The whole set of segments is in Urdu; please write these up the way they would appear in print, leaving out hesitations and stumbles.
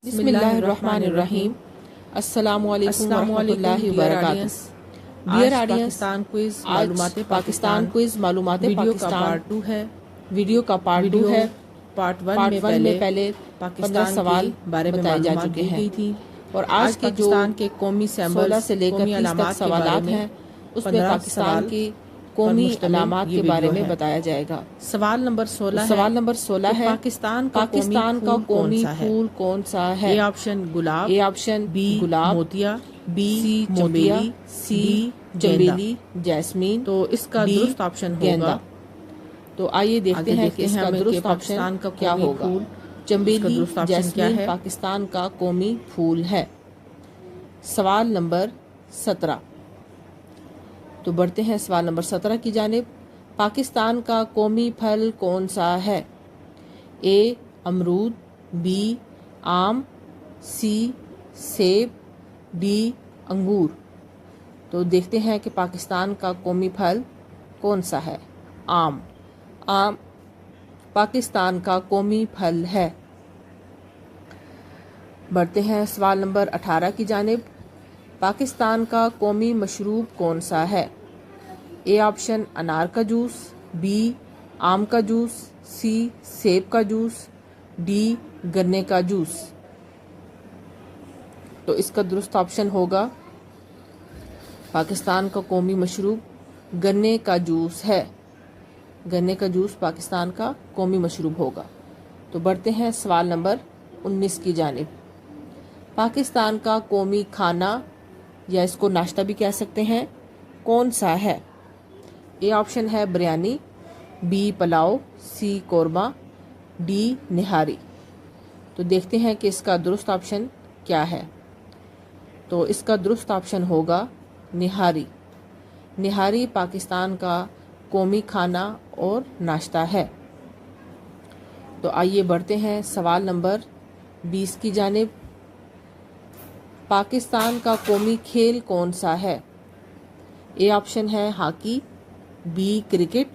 بسم اللہ الرحمن الرحیم۔ السلام علیکم ورحمۃ اللہ وبرکاتہ۔ ڈیئر آڈینس، آج پاکستان کوئز معلومات پاکستان ویڈیو کا پارٹ 2 ہے۔ پارٹ 1 میں پہلے 15 سوال بتائے جا چکے ہیں اور آج کے جو 16 سے لے کر 30 تک سوالات ہیں اس میں پاکستان کی قومی علامات کے بارے میں بتایا جائے گا۔ سوال نمبر 16 ہے پاکستان کا قومی پھول کون سا ہے؟ اے آپشن گلاب، اے آپشن بی گلاب، موتیا، بی سی موتیا، چمیلی، سی ڈی چمیلی جیسمین، تو اس کا ڈی درست آپشن گیندا۔ ہوگا۔ تو آئیے دیکھتے ہیں کہ اس کا درست پاکستان آپشن کا کیا قومی ہوگا۔ پھول، چمیلی درست آپشن کیا جیسمین ہے؟ پاکستان کا قومی پھول ہے۔ سوال نمبر 17، تو بڑھتے ہیں سوال نمبر 17 کی جانب۔ پاکستان کا قومی پھل کون سا ہے؟ اے امرود، بی آم، سی سیب، ڈی انگور۔ تو دیکھتے ہیں کہ پاکستان کا قومی پھل کون سا ہے۔ آم پاکستان کا قومی پھل ہے۔ بڑھتے ہیں سوال نمبر 18 کی جانب۔ پاکستان کا قومی مشروب کون سا ہے؟ اے آپشن انار کا جوس، بی آم کا جوس، سی سیب کا جوس، ڈی گنے کا جوس۔ تو اس کا درست آپشن ہوگا پاکستان کا قومی مشروب گنے کا جوس ہے۔ گنے کا جوس پاکستان کا قومی مشروب ہوگا۔ تو بڑھتے ہیں سوال نمبر 19 کی جانب۔ پاکستان کا قومی کھانا یا اس کو ناشتہ بھی کہہ سکتے ہیں کون سا ہے؟ اے آپشن ہے biryani, B pulao, C korma, D nihari. تو دیکھتے ہیں کہ اس کا درست آپشن کیا ہے۔ تو اس کا درست آپشن ہوگا نہاری۔ نہاری پاکستان کا قومی کھانا اور ناشتہ ہے۔ تو آئیے بڑھتے ہیں سوال نمبر 20 کی جانب۔ پاکستان کا قومی کھیل کون سا ہے؟ اے آپشن ہے hockey, B cricket,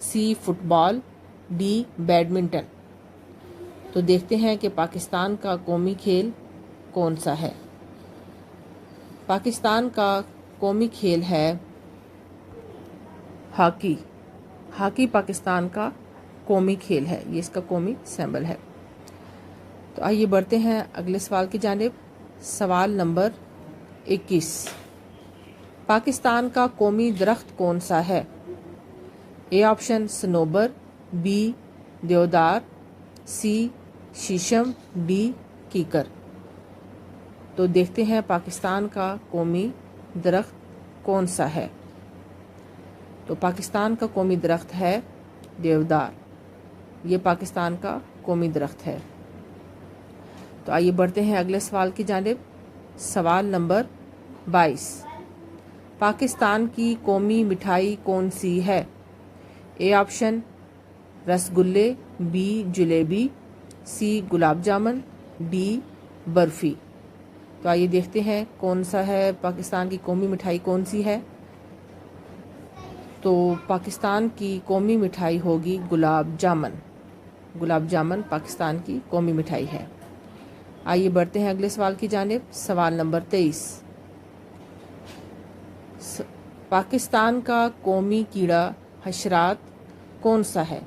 C football, D badminton. تو دیکھتے ہیں کہ پاکستان کا قومی کھیل کون سا ہے۔ پاکستان کا قومی کھیل ہے ہاکی۔ ہاکی پاکستان کا قومی کھیل ہے، یہ اس کا قومی سمبل ہے۔ تو آئیے بڑھتے ہیں اگلے سوال کی جانب۔ سوال نمبر 21، پاکستان کا قومی درخت کون سا ہے؟ اے آپشن سنوبر، بی دیودار، سی شیشم، ڈی کیکر۔ تو دیکھتے ہیں پاکستان کا قومی درخت کون سا ہے۔ تو پاکستان کا قومی درخت ہے دیودار، یہ پاکستان کا قومی درخت ہے۔ تو آئیے بڑھتے ہیں اگلے سوال کی جانب۔ سوال نمبر 22، پاکستان کی قومی مٹھائی کون سی ہے؟ اے آپشن رس گلے، B jalebi, C gulab jamun, D barfi. تو آئیے دیکھتے ہیں کون سا ہے پاکستان کی قومی مٹھائی کون سی ہے۔ تو پاکستان کی قومی مٹھائی ہوگی گلاب جامن۔ گلاب جامن پاکستان کی قومی مٹھائی ہے۔ آئیے بڑھتے ہیں اگلے سوال کی جانب۔ سوال نمبر 23، پاکستان کا قومی کیڑا حشرات کون سا ہے؟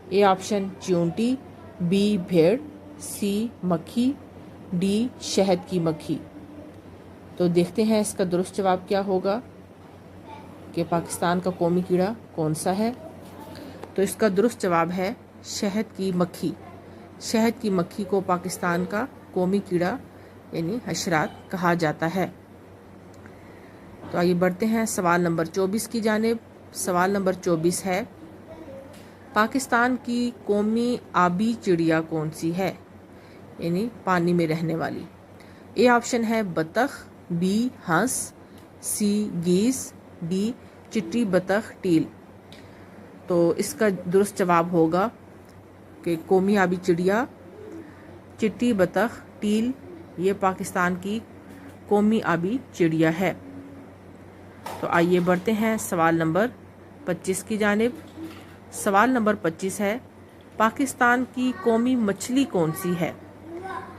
اے آپشن چیونٹی، بی بھیڑ، سی مکھی، ڈی شہد کی مکھی۔ تو دیکھتے ہیں اس کا درست جواب کیا ہوگا کہ پاکستان کا قومی کیڑا کون سا ہے۔ تو اس کا درست جواب ہے شہد کی مکھی۔ شہد کی مکھی کو پاکستان کا قومی کیڑا یعنی حشرات کہا جاتا ہے۔ تو آئیے بڑھتے ہیں سوال نمبر 24 کی جانب۔ سوال نمبر 24 ہے، پاکستان کی قومی آبی چڑیا کون سی ہے؟ یعنی پانی میں رہنے والی۔ اے آپشن ہے بطخ، بی ہنس، سی گیس، ڈی چٹی بطخ ٹیل۔ تو اس کا درست جواب ہوگا کہ قومی آبی چڑیا چٹی بطخ ٹیل، یہ پاکستان کی قومی آبی چڑیا ہے۔ تو آئیے بڑھتے ہیں سوال نمبر 25 کی جانب۔ سوال نمبر 25 ہے، پاکستان کی قومی مچھلی کون سی ہے؟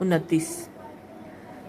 29।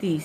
30।